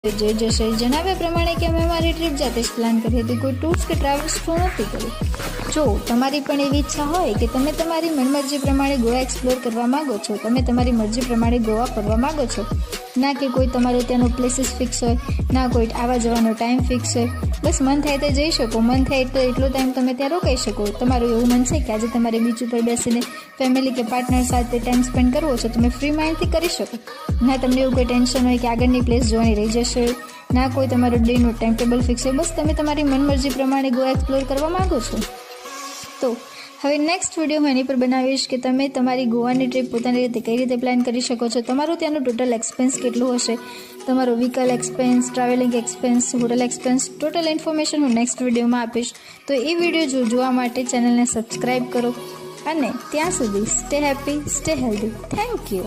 જે જશે જણાવ્યા પ્રમાણે કે અમે અમારી ટ્રીપ જાતે જ પ્લાન કરી હતી, કોઈ ટૂર્સ કે ટ્રાવેલ્સ થ્રુ નથી કરી। જો તમારી પણ એવી ઈચ્છા હોય કે તમે તમારી મનમરજી પ્રમાણે ગોવા એક્સપ્લોર કરવા માગો છો, તમે તમારી મરજી પ્રમાણે ગોવા ફરવા માગો છો, ના કે કોઈ તમારો ત્યાંનો પ્લેસીસ ફિક્સ હોય, ના કોઈ આવવા જવાનો ટાઈમ ફિક્સ હોય, બસ મન થાય તો જઈ શકો, મન થાય તો એટલો ટાઈમ તમે ત્યાં રોકાઈ શકો। તમારું એવું મન છે કે આજે તમારે બીચ ઉપર બેસીને ફેમિલી કે પાર્ટનર સાથે ટાઈમ સ્પેન્ડ કરવો છે, તમે ફ્રી માઇન્ડથી કરી શકો। ના તમને એવું કોઈ ટેન્શન હોય કે આગળની પ્લેસ જોવાની રહી જશે, ના કોઈ તમારો ડેનો ટાઈમ ટેબલ ફિક્સ હોય, બસ તમે તમારી મનમરજી પ્રમાણે ગોવા એક્સપ્લોર કરવા માગો છો। તો હવે નેક્સ્ટ વિડીયો હું એની પર બનાવીશ કે તમે તમારી ગોવાની ટ્રીપ પોતાની રીતે કઈ રીતે પ્લાન કરી શકો છો, તમારું ત્યાંનું ટોટલ એક્સપેન્સ કેટલું હશે, તમારો vehicle expense, travelling expense, hotel expense, total information હું નેક્સ્ટ વિડીયોમાં આપીશ। તો એ વિડીયો જોવા માટે ચેનલને સબસ્ક્રાઈબ કરો અને ત્યાં સુધી stay happy, stay healthy. Thank you.